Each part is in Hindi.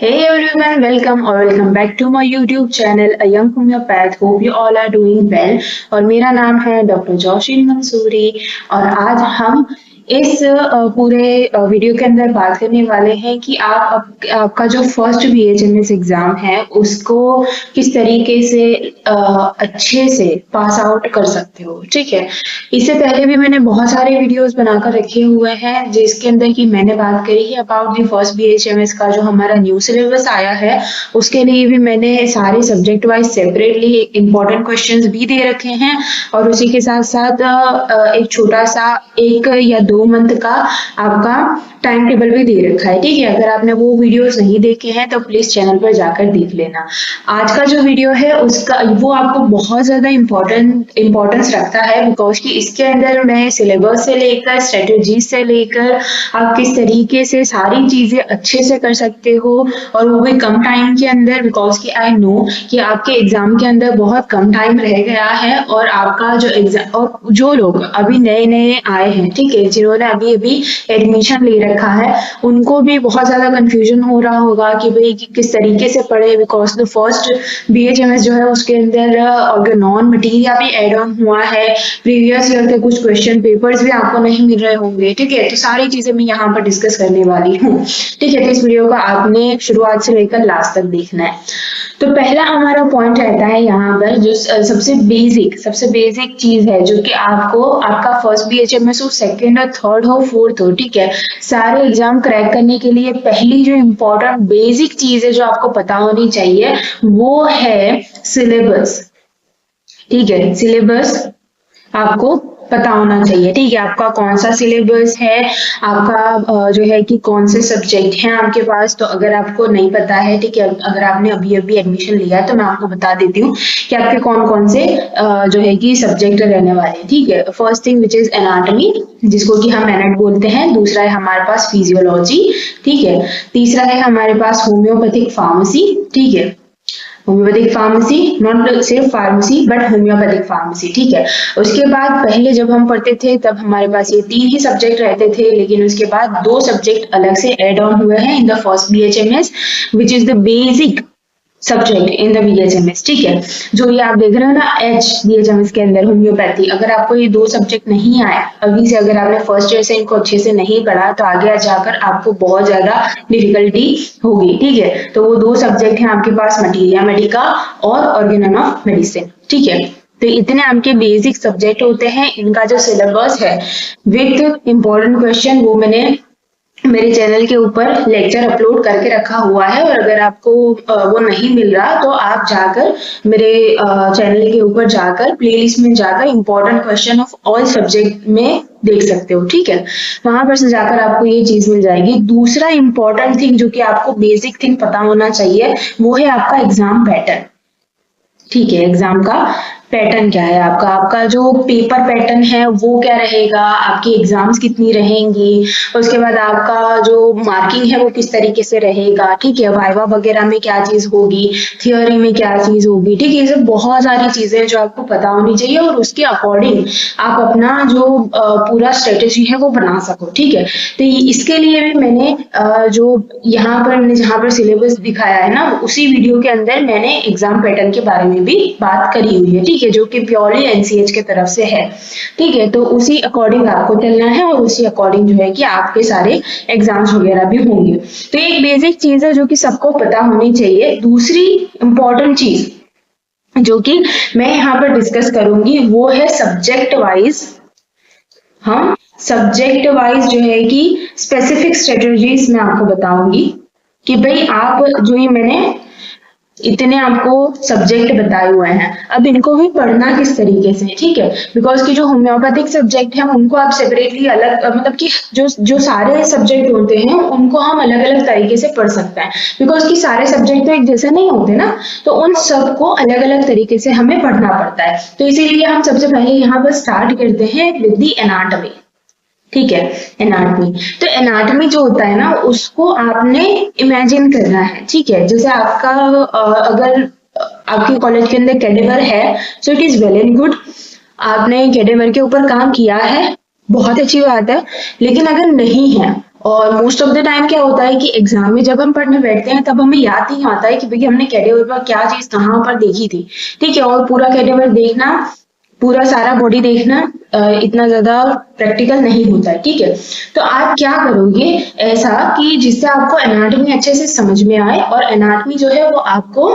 Hey everyone, welcome or welcome back to my YouTube channel A Young Homeopath. Hope you all are doing well. और मेरा नाम है डॉक्टर जोशीन मंसूरी और आज हम इस पूरे वीडियो के अंदर बात करने वाले हैं कि आपका जो फर्स्ट BHMS एग्जाम है उसको किस तरीके से अच्छे से पास आउट कर सकते हो। ठीक है, इससे पहले भी मैंने बहुत सारे वीडियोस बनाकर रखे हुए हैं जिसके अंदर की मैंने बात करी है अबाउट द फर्स्ट BHMS का जो हमारा न्यू सिलेबस आया है उसके लिए भी मैंने सारे subject wise separately important questions भी दे रखे हैं और उसी के साथ साथ एक छोटा सा 1 या 2 मंथ का आपका टाइम टेबल भी दे रखा है। ठीक है, अगर आपने वो वीडियोस नहीं देखे हैं तो प्लीज चैनल पर जाकर देख लेना। आज का जो वीडियो है उसका वो आपको बहुत ज्यादा इम्पोर्टेंस रखता है बिकॉज कि इसके अंदर मैं सिलेबस से लेकर स्ट्रेटेजी से लेकर आप किस तरीके से सारी चीजें अच्छे से कर सकते हो और वो भी कम टाइम के अंदर, बिकॉज कि आई नो कि आपके एग्जाम के अंदर बहुत कम टाइम रह गया है और आपका जो एग्जाम और जो लोग अभी नए नए आए हैं, ठीक है, जिन्होंने अभी अभी एडमिशन ले रखा है उनको भी बहुत ज्यादा कंफ्यूजन हो रहा होगा कि भाई किस तरीके से पढ़े बिकॉज द फर्स्ट BHMS जो है उसके अंदर ऑर्गेनॉन मटेरियल भी एड ऑन हुआ है, प्रीवियस ईयर के कुछ क्वेश्चन पेपर्स भी आपको नहीं मिल रहे होंगे। ठीक है, तो सारी चीजें मैं यहाँ पर डिस्कस करने वाली हूँ। ठीक है, तो इस वीडियो को आपने शुरुआत से लेकर लास्ट तक देखना है। तो पहला हमारा पॉइंट रहता है यहाँ पर जो सबसे बेसिक चीज है जो कि आपको आपका फर्स्ट BHMS हो, सेकेंड हो, थर्ड हो, फोर्थ हो, ठीक है, सारे एग्जाम क्रैक करने के लिए पहली जो इम्पोर्टेंट बेसिक चीज है जो आपको पता होनी चाहिए वो है सिलेबस। ठीक है, सिलेबस आपको पता होना चाहिए। ठीक है, आपका कौन सा सिलेबस है, आपका जो है कि कौन से सब्जेक्ट हैं आपके पास। तो अगर आपको नहीं पता है, ठीक है, अगर आपने अभी एडमिशन लिया है तो मैं आपको बता देती हूँ कि आपके कौन कौन से जो है कि सब्जेक्ट रहने वाले हैं। ठीक है, first thing which is anatomy जिसको कि हम एनेट बोलते हैं, दूसरा है हमारे पास फिजियोलॉजी, ठीक है, तीसरा है हमारे पास होम्योपैथिक फार्मेसी। ठीक है, होम्योपैथिक फार्मेसी, नॉट सिर्फ फार्मेसी बट होम्योपैथिक फार्मेसी। ठीक है, उसके बाद पहले जब हम पढ़ते थे तब हमारे पास ये 3 ही सब्जेक्ट रहते थे, लेकिन उसके बाद 2 सब्जेक्ट अलग से एड ऑन हुए हैं in the first BHMS which is the basic subject in the BHMS। ठीक है, जो ये आप देख रहे हो ना H BHMS के अंदर होम्योपैथी, अगर आपको ये 2 सब्जेक्ट नहीं आए अभी से, अगर आपने फर्स्ट ईयर से इनको अच्छे से नहीं पढ़ा तो आगे जाकर आपको बहुत ज्यादा डिफिकल्टी होगी। ठीक है, तो वो 2 सब्जेक्ट हैं आपके पास, मटीरिया मेडिका और ऑर्गेनन ऑफ मेडिसिन। ठीक है, तो इतने आपके बेसिक सब्जेक्ट होते हैं। इनका जो सिलेबस है विथ इम्पोर्टेंट क्वेश्चन वो मैंने मेरे चैनल के ऊपर लेक्चर अपलोड करके रखा हुआ है और अगर आपको वो नहीं मिल रहा तो आप जाकर मेरे चैनल के ऊपर जाकर प्लेलिस्ट में जाकर important question of all subject में देख सकते हो। ठीक है, वहां पर से जाकर आपको ये चीज मिल जाएगी। दूसरा इम्पोर्टेंट थिंग जो कि आपको बेसिक थिंग पता होना चाहिए वो है आपका एग्जाम पैटर्न। ठीक है, एग्जाम का पैटर्न क्या है, आपका जो पेपर पैटर्न है वो क्या रहेगा, आपकी एग्जाम्स कितनी रहेंगी, उसके बाद आपका जो मार्किंग है वो किस तरीके से रहेगा। ठीक है, वाइवा वगैरह में क्या चीज होगी, थियोरी में क्या चीज होगी। ठीक है, ये सब बहुत सारी चीजें जो आपको पता होनी चाहिए और उसके अकॉर्डिंग आप अपना जो पूरा स्ट्रेटेजी है वो बना सको। ठीक है, तो इसके लिए भी मैंने जो यहाँ पर मैंने जहाँ पर सिलेबस दिखाया है ना उसी वीडियो के अंदर मैंने एग्जाम पैटर्न के बारे में भी बात करी हुई है। ठीक है, जो कि प्योरली NCH के तरफ से है। ठीक है, तो उसी अकॉर्डिंग आपको चलना है और उसी अकॉर्डिंग जो है कि आपके सारे एग्जाम्स वगैरह भी होंगे। तो एक बेसिक चीज है जो कि सबको पता होनी चाहिए। दूसरी इंपॉर्टेंट चीज जो कि मैं यहाँ पर डिस्कस करूंगी वो है सब्जेक्ट वाइज, हम सब्जेक्ट वाइज जो है कि स्पेसिफिक स्ट्रेटेजीज मैं आपको बताऊंगी कि भाई आप जो ही मैंने इतने आपको सब्जेक्ट बताए हुए हैं अब इनको भी पढ़ना किस तरीके से। ठीक है, बिकॉज कि जो होम्योपैथिक सब्जेक्ट है उनको आप सेपरेटली अलग मतलब कि जो सारे सब्जेक्ट होते हैं उनको हम अलग अलग तरीके से पढ़ सकते हैं बिकॉज कि सारे सब्जेक्ट तो एक जैसे नहीं होते ना, तो उन सबको अलग अलग तरीके से हमें पढ़ना पड़ता है। तो इसीलिए हम सबसे पहले यहाँ पर स्टार्ट करते हैं विद द एनाटॉमी। ठीक है, एनाटॉमी, तो एनाटॉमी जो होता है ना उसको आपने इमेजिन करना है। ठीक है, जैसे आपका अगर आपके कॉलेज के अंदर कैडेवर है so it is well and good, आपने कैडेवर के ऊपर काम किया है, बहुत अच्छी बात है। लेकिन अगर नहीं है और मोस्ट ऑफ द टाइम क्या होता है कि एग्जाम में जब हम पढ़ने बैठते हैं तब हमें याद नहीं आता है कि भाई हमने कैडेवर पर क्या चीज कहाँ पर देखी थी। ठीक है, और पूरा कैडेवर देखना, पूरा सारा बॉडी देखना इतना ज्यादा प्रैक्टिकल नहीं होता है। ठीक है, तो आप क्या करोगे ऐसा कि जिससे आपको एनाटॉमी अच्छे से समझ में आए और एनाटॉमी जो है वो आपको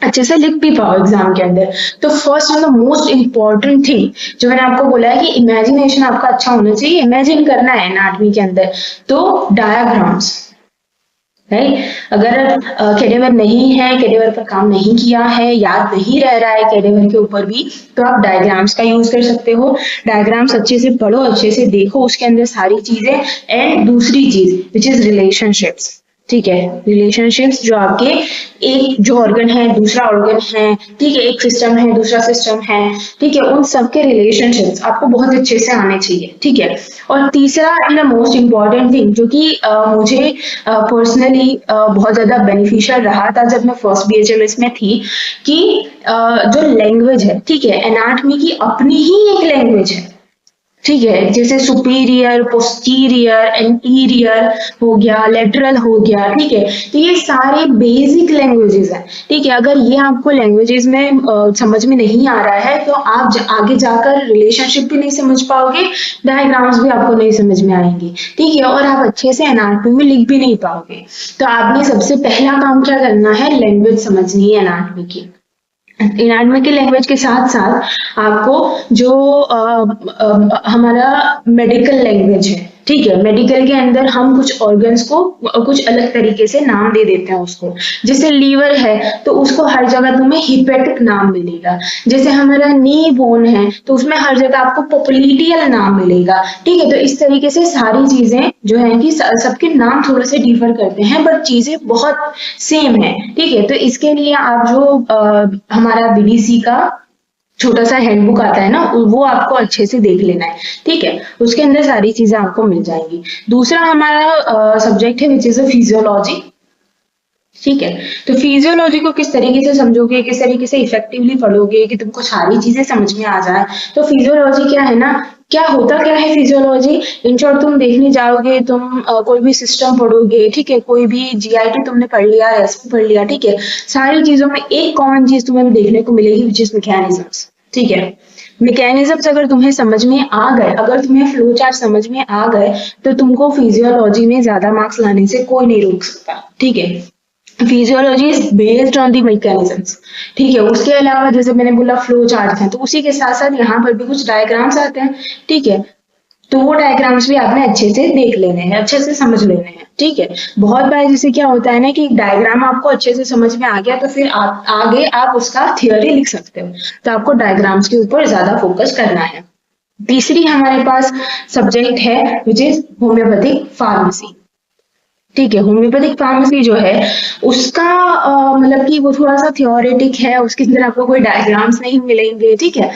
अच्छे से लिख भी पाओ एग्जाम के अंदर। तो first and the most important thing जो मैंने आपको बोला है कि इमेजिनेशन आपका अच्छा होना चाहिए, इमेजिन करना है एनाटॉमी के अंदर, तो डायग्राम्स, राइट। अगर कैडेवर नहीं है, कैडेवर पर काम नहीं किया है, याद नहीं रह रहा है कैडेवर के ऊपर भी, तो आप डायग्राम्स का यूज कर सकते हो। डायग्राम्स अच्छे से पढ़ो, अच्छे से देखो उसके अंदर सारी चीजें। एंड दूसरी चीज विच इज रिलेशनशिप्स। ठीक है, रिलेशनशिप्स जो आपके, एक जो ऑर्गन है दूसरा ऑर्गन है, ठीक है, एक सिस्टम है दूसरा सिस्टम है, ठीक है, उन सबके रिलेशनशिप्स आपको बहुत अच्छे से आने चाहिए। ठीक है, और तीसरा and the most important thing जो कि मुझे पर्सनली बहुत ज्यादा बेनिफिशियल रहा था जब मैं फर्स्ट BHMS में थी, कि जो लैंग्वेज है, ठीक है, एनाटॉमी की अपनी ही एक लैंग्वेज है। ठीक है, जैसे सुपीरियर, पोस्टीरियर, एंटीरियर हो गया, लेटरल हो गया। ठीक है, तो ये सारे बेसिक लैंग्वेजेस हैं। ठीक है, अगर ये आपको लैंग्वेजेस में समझ में नहीं आ रहा है तो आप आगे जाकर रिलेशनशिप भी नहीं समझ पाओगे, डायग्राम्स भी आपको नहीं समझ में आएंगे। ठीक है, और आप अच्छे से एनाटॉमी में लिख भी नहीं पाओगे। तो आपने सबसे पहला काम क्या करना है, लैंग्वेज समझनी है एनाटॉमी की। एनाटॉमी की लैंग्वेज के साथ साथ आपको जो हमारा मेडिकल लैंग्वेज है, ठीक है, मेडिकल के अंदर हम कुछ ऑर्गन्स को कुछ अलग तरीके से नाम दे देते हैं उसको। जैसे लीवर है तो उसको हर जगह तुम्हें हिपेटिक नाम मिलेगा। जैसे हमारा नी बोन है तो उसमें हर जगह आपको पोप्लिटियल नाम मिलेगा। ठीक है, तो इस तरीके से सारी चीजें जो है कि सबके नाम थोड़े से डिफर करते हैं बट चीजें बहुत सेम है। ठीक है, तो इसके लिए आप जो हमारा BDC का छोटा सा हैंडबुक आता है ना, वो आपको अच्छे से देख लेना है। ठीक है, उसके अंदर सारी चीजें आपको मिल जाएंगी। दूसरा हमारा सब्जेक्ट है विच इज अ फिजियोलॉजी। ठीक है, तो फिजियोलॉजी को किस तरीके से समझोगे, किस तरीके से इफेक्टिवली पढ़ोगे कि तुमको सारी चीजें समझ में आ जाए। तो फिजियोलॉजी क्या है ना, क्या होता क्या है फिजियोलॉजी, इन शॉर्ट तुम देखने जाओगे, तुम कोई भी सिस्टम पढ़ोगे, ठीक है, कोई भी GIT तुमने पढ़ लिया, SP पढ़ लिया, ठीक है, सारी चीजों में एक कॉमन चीज तुम्हें देखने को मिलेगी विच इज मैकेनिज्म्स। ठीक है, मैकेनिज्म्स अगर तुम्हें समझ में आ गए, अगर तुम्हें फ्लो चार्ट समझ में आ गए, तो तुमको फिजियोलॉजी में ज्यादा मार्क्स लाने से कोई नहीं रोक सकता। ठीक है, physiology is based on the mechanisms. ठीक है, उसके अलावा जैसे मैंने बोला फ्लो चार्ट है, तो उसी के साथ साथ यहाँ पर भी कुछ डायग्राम्स आते हैं। ठीक है, तो वो डायग्राम्स भी आपने अच्छे से देख लेने हैं, अच्छे से समझ लेने हैं। ठीक है, बहुत बार जैसे क्या होता है ना कि डायग्राम आपको अच्छे से समझ में आ गया तो फिर आप आगे आप उसका थियोरी लिख सकते हो, तो आपको डायग्राम्स के ऊपर ज्यादा फोकस करना है। तीसरी हमारे पास सब्जेक्ट है विच इज होम्योपैथिक फार्मेसी। ठीक है, होम्योपैथिक फार्मेसी जो है उसका मतलब कि वो थोड़ा सा थियोरेटिक है, उसके अंदर आपको कोई डायग्राम्स नहीं मिलेंगे। ठीक है,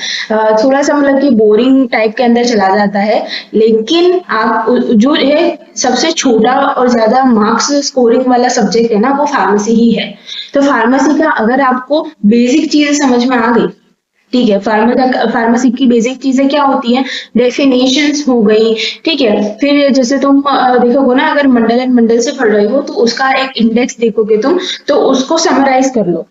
थोड़ा सा मतलब कि बोरिंग टाइप के अंदर चला जाता है, लेकिन आप जो है सबसे छोटा और ज्यादा मार्क्स स्कोरिंग वाला सब्जेक्ट है ना, वो फार्मेसी ही है। तो फार्मेसी का अगर आपको बेसिक चीजें समझ में आ गई, ठीक है, फार्मेसी की बेसिक चीजें क्या होती हैं, डेफिनेशंस हो गई। ठीक है, फिर जैसे तुम देखोगे ना, अगर मंडल एंड मंडल से पढ़ रहे हो तो उसका एक इंडेक्स देखोगे तुम, तो उसको समराइज कर लो।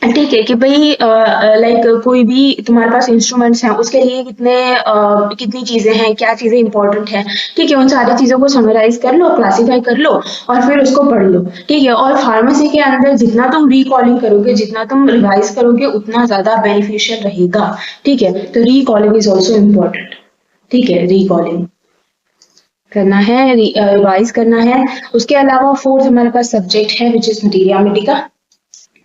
ठीक है, कि भाई लाइक कोई भी तुम्हारे पास इंस्ट्रूमेंट्स हैं उसके लिए कितनी चीजें हैं, क्या चीजें इंपॉर्टेंट है। ठीक है, उन सारी चीजों को समराइज कर लो, क्लासिफाई कर लो और फिर उसको पढ़ लो। ठीक है, और फार्मेसी के अंदर जितना तुम रिकॉलिंग करोगे, जितना तुम रिवाइज करोगे, उतना ज्यादा बेनिफिशियल रहेगा। ठीक है, तो रिकॉलिंग इज ऑल्सो इम्पोर्टेंट। ठीक है, रिकॉलिंग करना है, रिवाइज करना है। उसके अलावा फोर्थ हमारे पास सब्जेक्ट है which is materia Medica.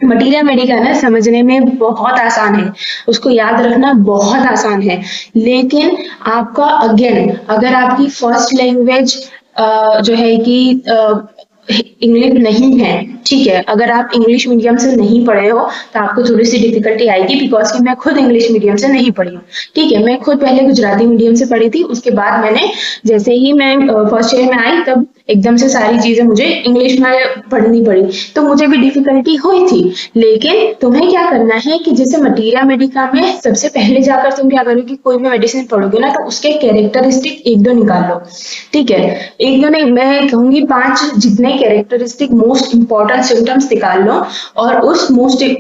Materia Medica ना समझने में बहुत आसान है, उसको याद रखना बहुत आसान है, लेकिन आपका अगेन अगर आपकी फर्स्ट लैंग्वेज जो है कि इंग्लिश नहीं है, ठीक है, अगर आप इंग्लिश मीडियम से नहीं पढ़े हो तो आपको थोड़ी सी डिफिकल्टी आएगी, बिकॉज कि मैं खुद इंग्लिश मीडियम से नहीं पढ़ी हूँ। ठीक है, मैं खुद पहले गुजराती मीडियम से पढ़ी थी, उसके बाद मैंने जैसे ही मैं फर्स्ट ईयर में आई तब एकदम से सारी चीजें मुझे इंग्लिश में पढ़नी पड़ी, तो मुझे भी डिफिकल्टी हुई थी। लेकिन तुम्हें क्या करना है कि जैसे मटीरिया मेडिका में सबसे पहले जाकर तुम क्या करोगे, कोई भी मेडिसिन पढ़ोगे ना तो उसके कैरेक्टरिस्टिक एक दो निकाल लो, ठीक है। एक दो नहीं, मैं कहूंगी 5 जितने कैरेक्टरिस्टिक मोस्ट इंपॉर्टेंट सिम्टम्स निकाल लो, और उस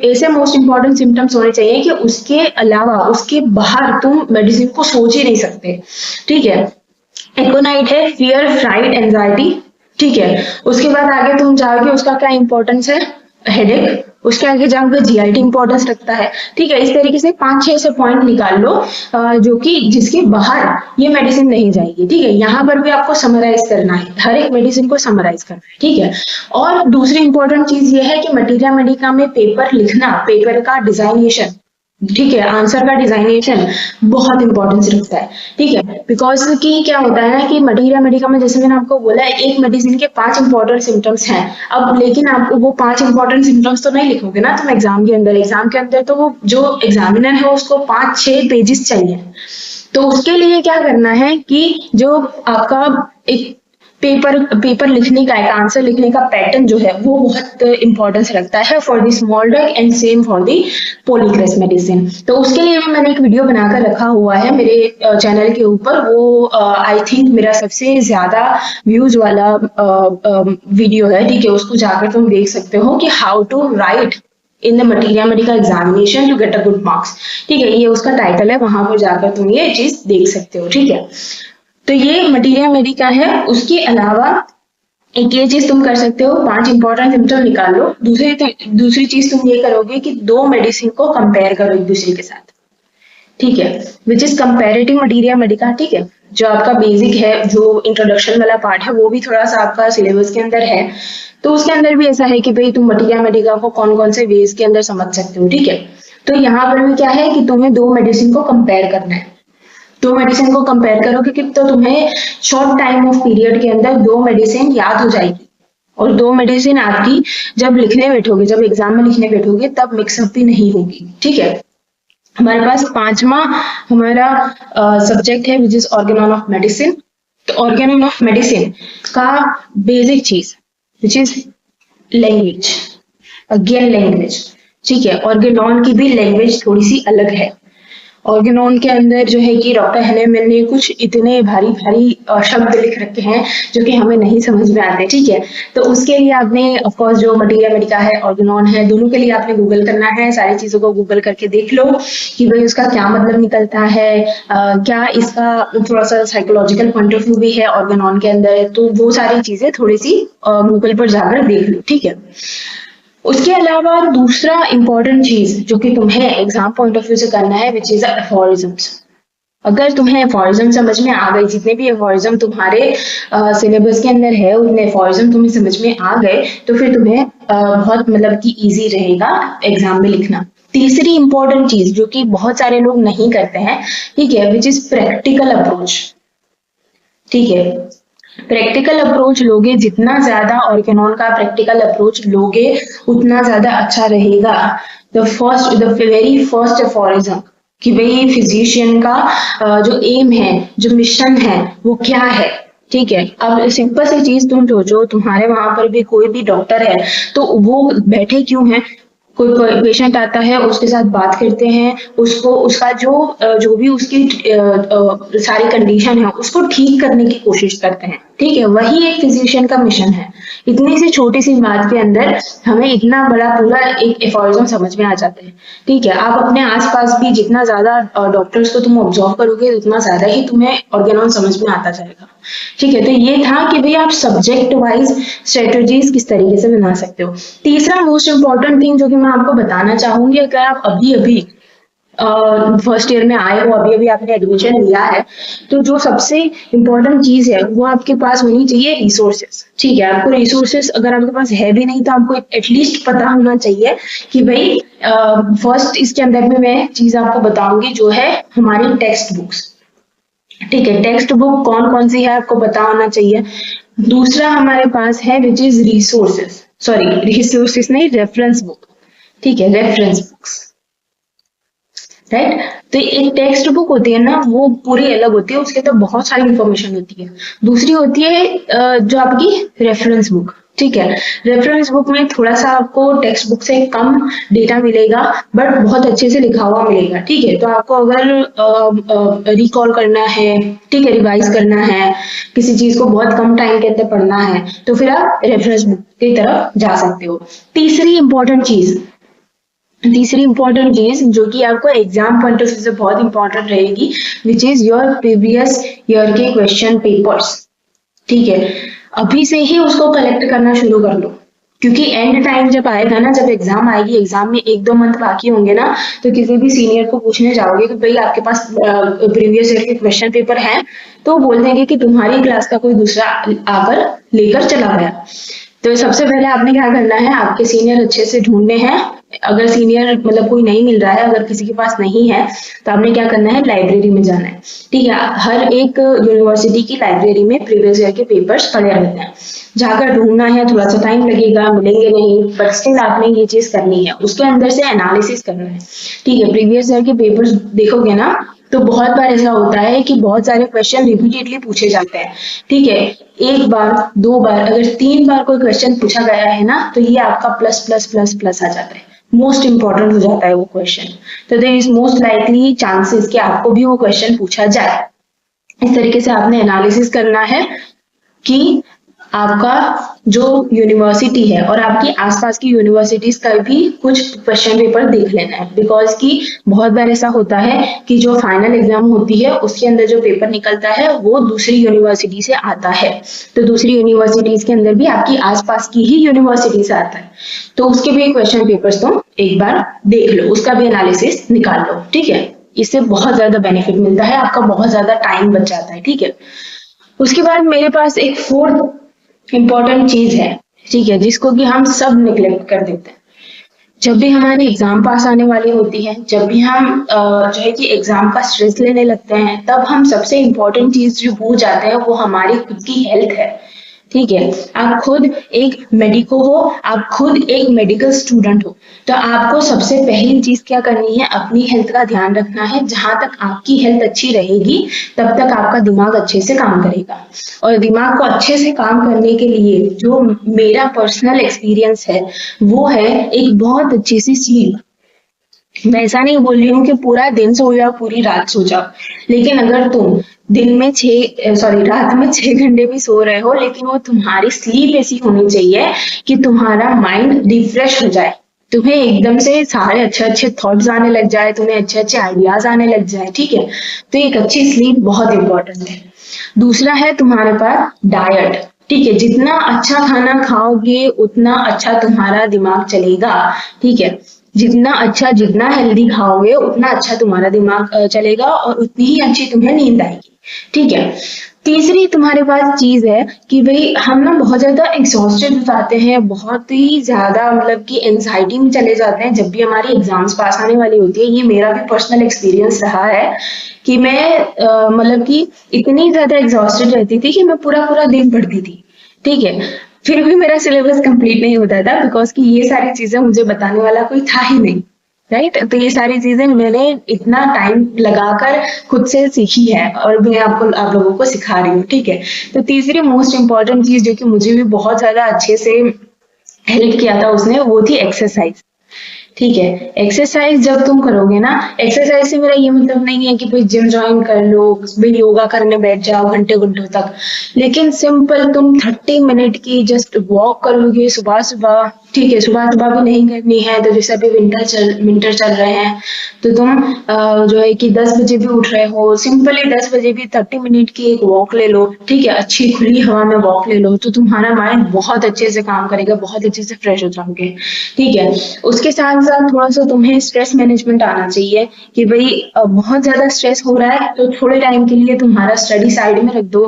ऐसे मोस्ट इंपॉर्टेंट सिम्टम्स होने चाहिए कि उसके अलावा उसके बाहर तुम मेडिसिन को सोच ही नहीं सकते, ठीक है। एकोनाइट है फियर, फ्राइड, एंजाइटी, ठीक है। उसके बाद आगे तुम जाओगे, उसका क्या इंपॉर्टेंस है, हेडेक। उसके आगे जाओगे जीआईटी इंपॉर्टेंस रखता है, ठीक है। इस तरीके से 5-6 से पॉइंट निकाल लो जो कि जिसके बाहर ये मेडिसिन नहीं जाएगी, ठीक है। यहाँ पर भी आपको समराइज करना है, हर एक मेडिसिन को समराइज करना है, ठीक है। और दूसरी इंपॉर्टेंट चीज ये है कि मटीरिया मेडिका में पेपर लिखना, पेपर का डिजाइनेशन, ठीक है, आंसर का डिजाइनेशन बहुत इंपॉर्टेंस रखता है, ठीक है। बिकॉज कि क्या होता है ना कि मटीरिया मेडिका में जैसे मैंने आपको बोला है, एक मेडिसिन के 5 इंपॉर्टेंट सिम्टम्स हैं। अब लेकिन आप वो 5 इंपॉर्टेंट सिम्टम्स तो नहीं लिखोगे ना तुम एग्जाम के अंदर तो वो जो एग्जामिनर है उसको 5-6 पेजेस चाहिए। तो उसके लिए क्या करना है कि जो आपका एक पेपर लिखने का, एक आंसर लिखने का पैटर्न जो है वो बहुत इंपॉर्टेंस रखता है for the small drug and same for the polycress medicine. तो उसके लिए भी मैंने एक वीडियो बनाकर रखा हुआ है मेरे चैनल के ऊपर, वो आई थिंक मेरा सबसे ज्यादा व्यूज वाला वीडियो है, ठीक है। उसको जाकर तुम देख सकते हो कि how to write in the materia medica examination to get a good marks, ठीक है। ये उसका टाइटल है, वहां पर जाकर तुम ये चीज देख सकते हो, ठीक है। तो ये मटीरिया मेडिका है। उसके अलावा एक ये चीज तुम कर सकते हो, 5 इंपॉर्टेंट सिम्टम निकाल लो। दूसरी चीज तुम ये करोगे कि 2 मेडिसिन को कंपेयर करो एक दूसरे के साथ, ठीक है, which is comparative materia Medica, ठीक है। जो आपका बेसिक है, जो इंट्रोडक्शन वाला पार्ट है, वो भी थोड़ा सा आपका सिलेबस के अंदर है। तो उसके अंदर भी ऐसा है कि भाई तुम मटीरिया मेडिका को कौन कौन से वेज के अंदर समझ सकते हो, ठीक है। तो यहाँ पर भी क्या है कि तुम्हें 2 मेडिसिन को कंपेयर करना है। 2 मेडिसिन को कंपेयर करोगे कि तो तुम्हें शॉर्ट टाइम ऑफ पीरियड के अंदर 2 मेडिसिन याद हो जाएगी, और 2 मेडिसिन आपकी जब लिखने बैठोगे, जब एग्जाम में लिखने बैठोगे तब मिक्सअप भी नहीं होगी, ठीक है। हमारे पास 5वां हमारा सब्जेक्ट है which is Organon of medicine. तो ऑर्गेनॉन ऑफ मेडिसिन का बेसिक चीज which is language, again language, ठीक है। ऑर्गेनॉन की भी लैंग्वेज थोड़ी सी अलग है। ऑर्गेनॉन के अंदर जो है कि डॉक्टर हेनेमैन ने कुछ इतने भारी भारी शब्द लिख रखे हैं जो कि हमें नहीं समझ में आते, ठीक है। तो उसके लिए आपने ऑफ कोर्स जो मटीरिया मेडिका है, ऑर्गेनॉन है, दोनों के लिए आपने गूगल करना है, सारी चीजों को गूगल करके देख लो कि भाई उसका क्या मतलब निकलता है, क्या इसका थोड़ा सा साइकोलॉजिकल पॉइंट ऑफ व्यू भी है ऑर्गेनॉन के अंदर, तो वो सारी चीजें थोड़ी सी गूगल पर जाकर देख लो, ठीक है। उसके अलावा दूसरा इंपॉर्टेंट चीज जो कि तुम्हें एग्जाम पॉइंट ऑफ व्यू से करना है विच इज एफोरिज्म्स। अगर तुम्हें एफोरिज्म समझ में आ गए, जितने भी एफोरिज्म तुम्हारे सिलेबस के अंदर है उतने एफोरिज्म तुम्हें समझ में आ गए, तो फिर तुम्हें बहुत मतलब कि इजी रहेगा एग्जाम में लिखना। तीसरी इंपॉर्टेंट चीज जो कि बहुत सारे लोग नहीं करते हैं, ठीक है, विच इज प्रैक्टिकल अप्रोच, ठीक है। प्रैक्टिकल अप्रोच लोगे जितना ज्यादा ऑर्गेनॉन का प्रैक्टिकल अप्रोच लोगे उतना ज्यादा अच्छा रहेगा। द वेरी फर्स्ट एफोरिज्म कि भाई फिजिशियन का जो एम है, जो मिशन है वो क्या है, ठीक है। अब सिंपल सी चीज तुम सोचो, तुम्हारे वहां पर भी कोई भी डॉक्टर है तो वो बैठे क्यों है, कोई पेशेंट आता है उसके साथ बात करते हैं, उसको उसका जो भी उसकी सारी कंडीशन है उसको ठीक करने की कोशिश करते हैं, ठीक है। वही एक फिजिशियन का मिशन है। इतनी सी छोटी सी बात के अंदर हमें इतना बड़ा पूरा एक एफोरिज्म समझ में आ जाता है, ठीक है। आप अपने आसपास भी जितना ज्यादा डॉक्टर्स को तुम ऑब्जर्व करोगे उतना ज्यादा ही तुम्हें ऑर्गेनॉन समझ में आता जाएगा, ठीक है। तो ये था कि भाई आप सब्जेक्ट वाइज स्ट्रेटेजीज किस तरीके से बना सकते हो। तीसरा मोस्ट इंपॉर्टेंट थिंग जो कि मैं आपको बताना चाहूंगी, अगर आप अभी अभी फर्स्ट ईयर में आए हो, अभी अभी आपने एडमिशन लिया है, तो जो सबसे इम्पोर्टेंट चीज है वो आपके पास होनी चाहिए रिसोर्सेस, ठीक है। आपको रिसोर्सेस अगर आपके पास है भी नहीं तो आपको एटलीस्ट पता होना चाहिए कि भाई फर्स्ट इसके अंदर में मैं चीज आपको बताऊंगी जो है हमारी टेक्स्ट बुक्स, ठीक है। टेक्स्ट बुक कौन कौन सी है आपको पता होना चाहिए। दूसरा हमारे पास है which is resources, sorry resources नहीं, रेफरेंस बुक, ठीक है, रेफरेंस बुक्स। राइट। तो एक टेक्स्ट बुक होती है ना, वो पूरी अलग होती है, उसके अंदर बहुत सारी इंफॉर्मेशन होती है। दूसरी होती है जो आपकी रेफरेंस बुक, ठीक है। रेफरेंस बुक में थोड़ा सा आपको टेक्स्ट बुक से कम डेटा मिलेगा, बट बहुत अच्छे से लिखा हुआ मिलेगा, ठीक है। तो आपको अगर रिकॉल करना है, ठीक है, रिवाइज करना है, किसी चीज को बहुत कम टाइम के अंदर पढ़ना है, तो फिर आप रेफरेंस बुक की तरफ जा सकते हो। तीसरी इंपॉर्टेंट चीज जो कि आपको एग्जाम पॉइंट ऑफ व्यू से बहुत इंपॉर्टेंट रहेगी, which is your previous year के क्वेश्चन पेपर्स, ठीक है। अभी से ही उसको कलेक्ट करना शुरू कर लो, क्योंकि एंड टाइम जब आएगा ना, जब एग्जाम आएगी, एग्जाम में 1-2 मंथ बाकी होंगे ना, तो किसी भी सीनियर को पूछने जाओगे कि भाई आपके पास प्रीवियस ईयर के क्वेश्चन पेपर हैं, तो बोल देंगे कि तुम्हारी क्लास का कोई दूसरा आकर लेकर चला गया। तो सबसे पहले आपने क्या करना है, आपके सीनियर अच्छे से ढूंढने हैं। अगर सीनियर मतलब कोई नहीं मिल रहा है, अगर किसी के पास नहीं है, तो आपने क्या करना है, लाइब्रेरी में जाना है, ठीक है। हर एक यूनिवर्सिटी की लाइब्रेरी में प्रीवियस ईयर के पेपर्स पड़े रहते हैं, जाकर ढूंढना है। थोड़ा सा टाइम लगेगा, मिलेंगे नहीं, बट स्टिल आपने ये चीज करनी है, उसके अंदर से एनालिसिस करना है, ठीक है। प्रीवियस ईयर के पेपर्स देखोगे ना, तो बहुत बार ऐसा होता है कि बहुत सारे क्वेश्चन रिपीटेडली पूछे जाते हैं, ठीक है। 1 बार 2 बार, अगर 3 बार कोई क्वेश्चन पूछा गया है ना, तो ये आपका प्लस प्लस प्लस प्लस आ जाता है, मोस्ट इंपॉर्टेंट हो जाता है वो क्वेश्चन। तो there is most likely chances कि आपको भी वो क्वेश्चन पूछा जाए। इस तरीके से आपने एनालिसिस करना है कि आपका जो यूनिवर्सिटी है और आपकी आसपास की यूनिवर्सिटीज का भी कुछ क्वेश्चन पेपर देख लेना है, बिकॉज कि बहुत बार ऐसा होता है कि जो फाइनल एग्जाम होती है उसके अंदर जो पेपर निकलता है वो दूसरी यूनिवर्सिटी से आता है। तो दूसरी यूनिवर्सिटीज के अंदर भी आपकी आसपास की ही यूनिवर्सिटी से आता है, तो उसके भी क्वेश्चन पेपर्स तुम एक बार देख लो, उसका भी एनालिसिस निकाल लो, ठीक है। इससे बहुत ज्यादा बेनिफिट मिलता है, आपका बहुत ज्यादा टाइम बच जाता है, ठीक है। उसके बाद मेरे पास एक 4th इंपॉर्टेंट चीज है, ठीक है, जिसको कि हम सब निग्लेक्ट कर देते हैं। जब भी हमारी एग्जाम पास आने वाली होती है, जब भी हम जो है कि एग्जाम का स्ट्रेस लेने लगते हैं, तब हम सबसे इम्पोर्टेंट चीज जो भूल जाते हैं वो हमारी खुद की हेल्थ है, ठीक है। आप खुद एक मेडिको हो, आप खुद एक मेडिकल स्टूडेंट हो, तो आपको सबसे पहली चीज क्या करनी है, अपनी हेल्थ का ध्यान रखना है। जहां तक आपकी हेल्थ अच्छी रहेगी, तब तक आपका दिमाग अच्छे से काम करेगा। और दिमाग को अच्छे से काम करने के लिए जो मेरा पर्सनल एक्सपीरियंस है, वो है एक बहुत अच्छी सी स्लीप। मैं ऐसा नहीं बोल रही हूँ कि पूरा दिन सो जाओ, पूरी रात सो जाओ, लेकिन अगर तुम रात में 6 घंटे भी सो रहे हो, लेकिन वो तुम्हारी स्लीप ऐसी होनी चाहिए कि तुम्हारा माइंड रिफ्रेश हो जाए, तुम्हें एकदम से सारे अच्छे अच्छे थॉट्स आने लग जाए, तुम्हें अच्छे अच्छे आइडियाज आने लग जाए, ठीक है। तो एक अच्छी स्लीप बहुत इंपॉर्टेंट है। दूसरा है तुम्हारे पास डाइट, ठीक है। जितना अच्छा खाना खाओगे उतना अच्छा तुम्हारा दिमाग चलेगा, ठीक है। जितना हेल्दी खाओगे उतना अच्छा तुम्हारा दिमाग चलेगा और उतनी ही अच्छी तुम्हें नींद आएगी, ठीक है। तीसरी तुम्हारे पास चीज है कि भाई हम ना बहुत ज्यादा एग्जॉस्टेड हो जाते हैं, बहुत ही ज्यादा मतलब कि एंजाइटी में चले जाते हैं जब भी हमारी एग्जाम्स पास आने वाली होती है। ये मेरा भी पर्सनल एक्सपीरियंस रहा है कि मैं मतलब कि इतनी ज्यादा एग्जॉस्टेड रहती थी कि मैं पूरा पूरा दिन पढ़ती थी, ठीक है। फिर भी मेरा सिलेबस कंप्लीट नहीं होता था, बिकॉज कि ये सारी चीजें मुझे बताने वाला कोई था ही नहीं, राइट। तो ये सारी चीजें मैंने इतना टाइम लगाकर खुद से सीखी है और मैं आप लोगों को सिखा रही हूँ, ठीक है। तो तीसरी मोस्ट इम्पॉर्टेंट चीज जो कि मुझे भी बहुत ज्यादा अच्छे से हेल्प किया था उसने, वो थी एक्सरसाइज, ठीक है। एक्सरसाइज जब तुम करोगे ना, एक्सरसाइज से मेरा ये मतलब नहीं है कि भाई जिम ज्वाइन कर लो, भाई योगा करने बैठ जाओ घंटे घंटों तक, लेकिन सिंपल तुम 30 मिनट की जस्ट वॉक करोगे सुबह सुबह, ठीक है। सुबह सुबह भी नहीं करनी है, तो जैसे अभी विंटर चल रहे हैं, तो तुम जो है कि 10 बजे भी उठ रहे हो, सिंपली 10 बजे भी 30 मिनट की एक वॉक ले लो, ठीक है। अच्छी खुली हवा में वॉक ले लो, तो तुम्हारा माइंड बहुत अच्छे से काम करेगा, बहुत अच्छे से फ्रेश हो जाओगे, ठीक है। उसके साथ साथ थोड़ा सा तुम्हें स्ट्रेस मैनेजमेंट आना चाहिए कि भाई बहुत ज्यादा स्ट्रेस हो रहा है, तो थोड़े टाइम के लिए तुम्हारा स्टडी साइड में रख दो,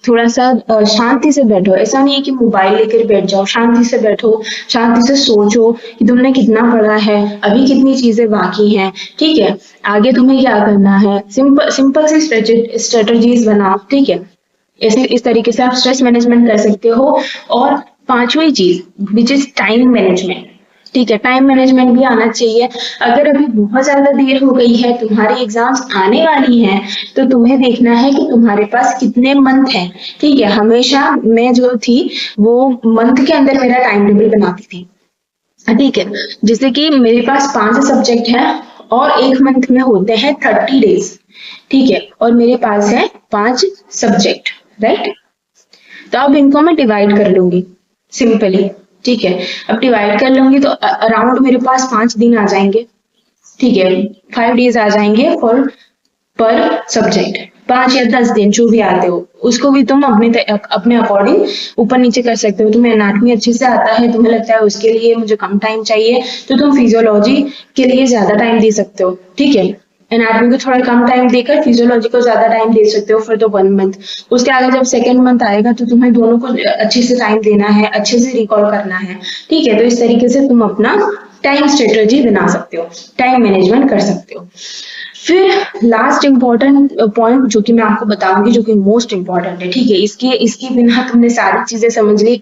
थोड़ा सा शांति से बैठो। ऐसा नहीं है कि मोबाइल लेकर बैठ जाओ, शांति से बैठो, शांति से सोचो कि तुमने कितना पढ़ा है, अभी कितनी चीजें बाकी हैं, ठीक है। आगे तुम्हें क्या करना है, सिंपल सी स्ट्रेटजीज बनाओ, ठीक है। इस तरीके से आप स्ट्रेस मैनेजमेंट कर सकते हो। और 5वीं चीज विच इज टाइम मैनेजमेंट, ठीक है, टाइम मैनेजमेंट भी आना चाहिए। अगर अभी बहुत ज्यादा देर हो गई है, तुम्हारी एग्जाम्स आने वाली हैं, तो तुम्हें देखना है कि तुम्हारे पास कितने मंथ हैं। ठीक है, हमेशा मैं जो थी वो मंथ के अंदर मेरा टाइम टेबल बनाती थी। ठीक है, जैसे कि मेरे पास 5 सब्जेक्ट है और एक मंथ में होते हैं 30 डेज। ठीक है, और मेरे पास है 5 सब्जेक्ट, राइट। तो अब इनको मैं डिवाइड कर लूंगी सिंपली। ठीक है, अब डिवाइड कर लूंगी तो अराउंड मेरे पास 5 दिन आ जाएंगे। ठीक है, 5 डेज आ जाएंगे फॉर पर सब्जेक्ट। 5 या 10 दिन जो भी आते हो, उसको भी तुम अपने अकॉर्डिंग ऊपर नीचे कर सकते हो। तुम्हें एनाटॉमी अच्छे से आता है, तुम्हें लगता है उसके लिए मुझे कम टाइम चाहिए, तो तुम फिजियोलॉजी के लिए ज्यादा टाइम दे सकते हो। ठीक है, एनाटॉमी को थोड़ा कम टाइम देकर फिजियोलॉजी को ज्यादा टाइम दे सकते हो फॉर द 1 मंथ। उसके आगे जब सेकेंड मंथ आएगा तो तुम्हें दोनों को अच्छे से टाइम देना है, अच्छे से रिकॉल करना है। ठीक है, तो इस तरीके से तुम अपना टाइम स्ट्रेटेजी बना सकते हो, टाइम मैनेजमेंट कर सकते हो। फिर लास्ट इंपॉर्टेंट पॉइंट जो कि मैं आपको बताऊंगी, जो कि मोस्ट इंपॉर्टेंट है। ठीक है, इसके बिना तुमने सारी चीजें समझ ली,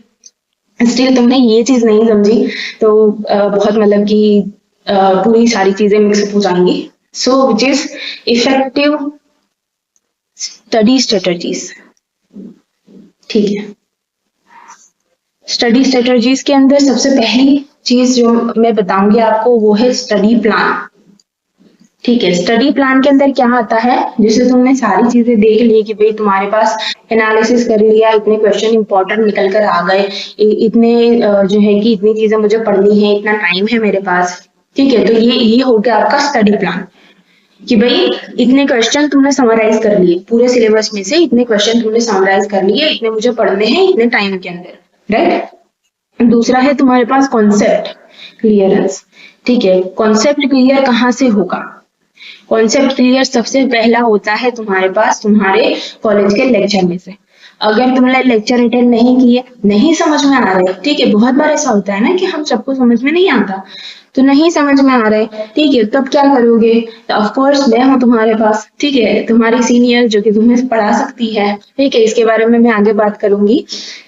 स्टिल तुमने ये चीज नहीं समझी तो बहुत मतलब कि पूरी सारी चीजें मिक्सअप हो जाएंगी। So which is effective study strategies. ठीक है, स्टडी स्ट्रेटजीज के अंदर सबसे पहली चीज जो मैं बताऊंगी आपको वो है स्टडी प्लान। ठीक है, स्टडी प्लान के अंदर क्या आता है, जैसे तुमने सारी चीजें देख ली कि भाई तुम्हारे पास एनालिसिस कर लिया, इतने क्वेश्चन इंपॉर्टेंट निकल कर आ गए, इतने जो है कि इतनी चीजें मुझे पढ़नी है, इतना टाइम है मेरे पास। ठीक है, तो ये हो गया आपका स्टडी प्लान कि भाई इतने क्वेश्चन तुमने समराइज कर लिए, पूरे सिलेबस में से इतने क्वेश्चन तुमने समराइज कर लिए, इतने मुझे पढ़ने हैं इतने टाइम के अंदर, राइट। दूसरा है तुम्हारे पास कॉन्सेप्ट क्लियरेंस। ठीक है, कॉन्सेप्ट क्लियर कहाँ से होगा? कॉन्सेप्ट क्लियर सबसे पहला होता है तुम्हारे पास तुम्हारे कॉलेज के लेक्चर में से। अगर तुमने लेक्चर अटेंड नहीं किए, नहीं समझ में आ रहे, ठीक है, बहुत बार ऐसा होता है ना कि हम सबको समझ में नहीं आता, तो नहीं समझ में आ रहे, ठीक है, तब क्या करोगे? तो ऑफ कोर्स मैं हूँ तुम्हारे पास, ठीक है, तुम्हारी सीनियर जो कि तुम्हें पढ़ा सकती है। ठीक है, इसके बारे में मैं आगे बात करूंगी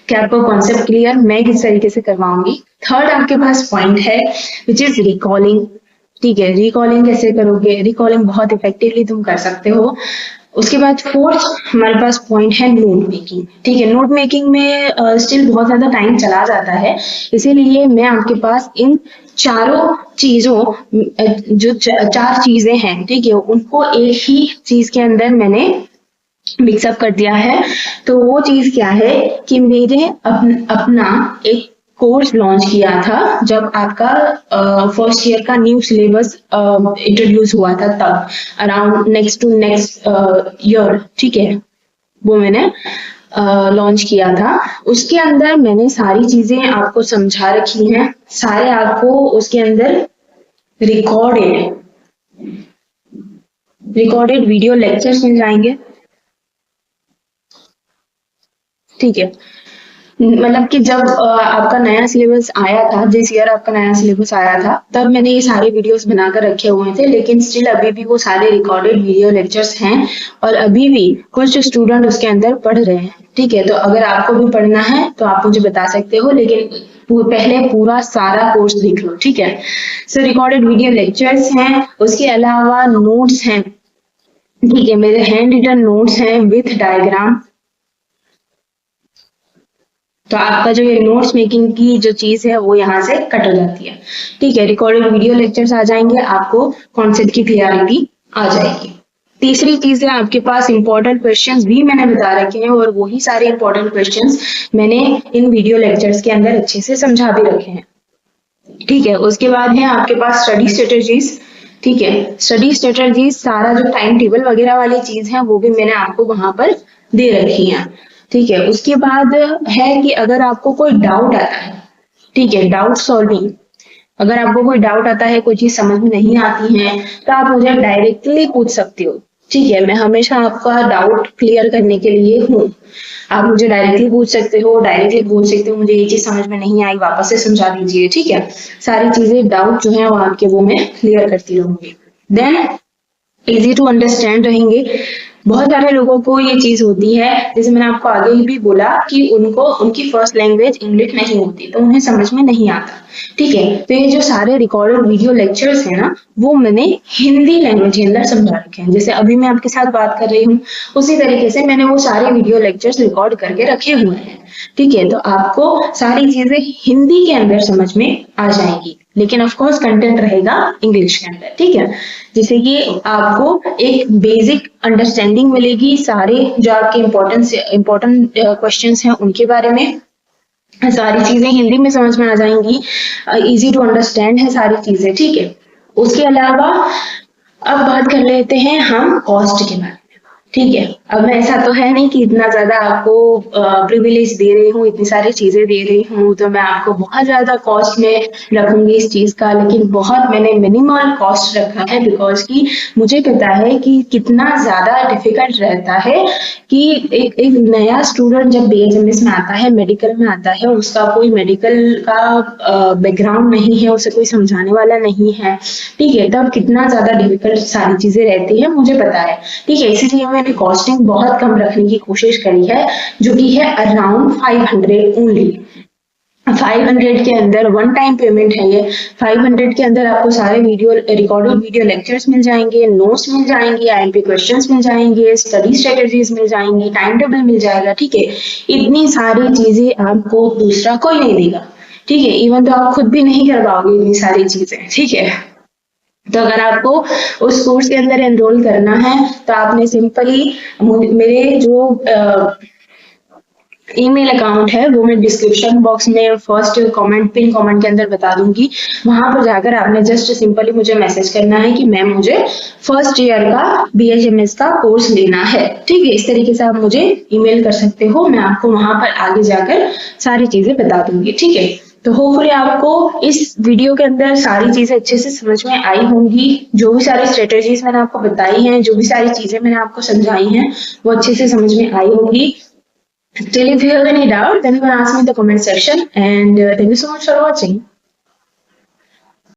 कि आपको कॉन्सेप्ट क्लियर मैं किस तरीके से करवाऊंगी। थर्ड आपके पास पॉइंट है विच इज रिकॉलिंग। ठीक है, रिकॉलिंग कैसे करोगे? रिकॉलिंग बहुत इफेक्टिवली तुम कर सकते हो। उसके बाद फोर्थ हमारे पास पॉइंट है नोट मेकिंग। ठीक है, नोट मेकिंग में स्टिल बहुत ज्यादा टाइम चला जाता है, इसीलिए मैं आपके पास इन चारों चीजों जो 4 चीजें हैं, ठीक है, उनको एक ही चीज के अंदर मैंने मिक्सअप कर दिया है। तो वो चीज क्या है कि मेरे अपना एक कोर्स लॉन्च किया था जब आपका फर्स्ट ईयर का न्यू सिलेबस इंट्रोड्यूस हुआ था, तब around next to next year. ठीक है, वो मैंने लॉन्च किया था। उसके अंदर मैंने सारी चीजें आपको समझा रखी हैं, सारे आपको उसके अंदर रिकॉर्डेड वीडियो लेक्चर्स मिल जाएंगे। ठीक है, मतलब कि जब आपका नया सिलेबस आया था, जिस ईयर आपका नया सिलेबस आया था, तब मैंने ये सारे वीडियोस बनाकर रखे हुए थे, लेकिन स्टिल अभी भी वो सारे रिकॉर्डेड वीडियो लेक्चर्स हैं और अभी भी कुछ स्टूडेंट उसके अंदर पढ़ रहे हैं। ठीक है, तो अगर आपको भी पढ़ना है तो आप मुझे बता सकते हो, लेकिन पहले पूरा सारा कोर्स देख लो। ठीक है, सो रिकॉर्डेड वीडियो लेक्चर्स हैं, उसके अलावा नोट्स हैं। ठीक है, मेरे हैंड रिटन नोट्स हैं विथ डायग्राम। तो आपका जो ये नोट्स मेकिंग की जो चीज है वो यहाँ से कट हो जाती है। ठीक है, रिकॉर्डेड वीडियो लेक्चर्स आ जाएंगे, आपको कॉन्सेप्ट की क्लियरिटी आ जाएगी। तीसरी चीज है आपके पास इंपॉर्टेंट क्वेश्चंस भी मैंने बता रखे हैं, और वही सारे इंपॉर्टेंट क्वेश्चंस मैंने इन वीडियो लेक्चर्स के अंदर अच्छे से समझा भी रखे हैं। ठीक है, उसके बाद है आपके पास स्टडी स्ट्रेटेजीज। ठीक है, स्टडी स्ट्रेटेजीज सारा जो टाइम टेबल वगैरह वाली चीज है वो भी मैंने आपको वहां पर दे रखी है। ठीक है, उसके बाद है कि अगर आपको कोई डाउट आता है, ठीक है, डाउट सॉल्विंग, अगर आपको कोई डाउट आता है, कोई चीज समझ में नहीं आती है, तो आप मुझे डायरेक्टली पूछ सकते हो। ठीक है, मैं हमेशा आपका डाउट क्लियर करने के लिए हूँ। आप मुझे डायरेक्टली पूछ सकते हो, डायरेक्टली बोल सकते हो मुझे ये चीज समझ में नहीं आई, वापस से समझा दीजिए। ठीक है, सारी चीजें डाउट जो है वो आपके वो मैं क्लियर करती रहूंगी। देन इजी टू अंडरस्टैंड रहेंगे, बहुत सारे लोगों को ये चीज होती है, जैसे मैंने आपको आगे भी बोला कि उनको उनकी फर्स्ट लैंग्वेज इंग्लिश नहीं होती तो उन्हें समझ में नहीं आता। ठीक है, तो ये जो सारे रिकॉर्डेड वीडियो लेक्चर्स हैं ना, वो मैंने हिंदी लैंग्वेज के अंदर समझा रखे हैं। जैसे अभी मैं आपके साथ बात कर रही हूँ, उसी तरीके से मैंने वो सारे वीडियो लेक्चर्स रिकॉर्ड करके रखे हुए हैं। ठीक है, तो आपको सारी चीजें हिंदी के अंदर समझ में आ जाएंगी, लेकिन ऑफ कोर्स कंटेंट रहेगा इंग्लिश के अंदर। ठीक है, जिससे कि आपको एक बेसिक अंडरस्टैंडिंग मिलेगी सारे जो आपके इम्पोर्टेंट क्वेश्चंस हैं उनके बारे में। सारी चीजें हिंदी में समझ में आ जाएंगी, इजी टू अंडरस्टैंड है सारी चीजें। ठीक है, उसके अलावा अब बात कर लेते हैं हम कॉस्ट के बारे में। ठीक है, अब मैं ऐसा तो है नहीं कि इतना ज्यादा आपको प्रिविलेज दे रही हूँ, इतनी सारी चीजें दे रही हूँ तो मैं आपको बहुत ज्यादा कॉस्ट में रखूंगी इस चीज का, लेकिन बहुत मैंने मिनिमल कॉस्ट रखा है बिकॉज कि मुझे पता है कि कितना ज्यादा डिफिकल्ट रहता है कि एक नया स्टूडेंट जब BHMS में आता है, मेडिकल में आता है, उसका कोई मेडिकल का बैकग्राउंड नहीं है, उसे कोई समझाने वाला नहीं है। ठीक है, तब कितना ज्यादा डिफिकल्ट सारी चीजें रहती है मुझे पता है। ठीक है, इसीलिए मैंने कॉस्टिंग बहुत कम रखने की कोशिश करी है, जो कि है अराउंड 500 ओनली। 500 के अंदर वन टाइम पेमेंट है ये। 500 के अंदर आपको सारे रिकॉर्डेड वीडियो लेक्चर्स मिल जाएंगे, नोट्स मिल जाएंगे, IMP क्वेश्चंस मिल जाएंगे, स्टडी स्ट्रेटेजीज मिल जाएंगी, टाइम टेबल मिल जाएगा। ठीक है, इतनी सारी चीजें आपको दूसरा कोई नहीं देगा। ठीक है, इवन तो आप खुद भी नहीं कर पाओगे इतनी सारी चीजें। ठीक है, तो अगर आपको उस कोर्स के अंदर एनरोल करना है तो आपने सिंपली मेरे जो ईमेल अकाउंट है वो मैं डिस्क्रिप्शन बॉक्स में फर्स्ट पिन कमेंट के अंदर बता दूंगी, वहां पर जाकर आपने जस्ट सिंपली मुझे मैसेज करना है कि मैम मुझे फर्स्ट ईयर का BHMS का कोर्स लेना है। ठीक है, इस तरीके से आप मुझे ईमेल कर सकते हो, मैं आपको वहां पर आगे जाकर सारी चीजें बता दूंगी। ठीक है, तो होपफुली आपको इस वीडियो के अंदर सारी चीजें अच्छे से समझ में आई होंगी। जो भी सारी स्ट्रेटेजीज मैंने आपको बताई हैं, जो भी सारी चीजें मैंने आपको समझाई हैं, वो अच्छे से समझ में आई होंगी। Still, if you have any doubt, then you can ask me in the comment section. And thank you so much for watching.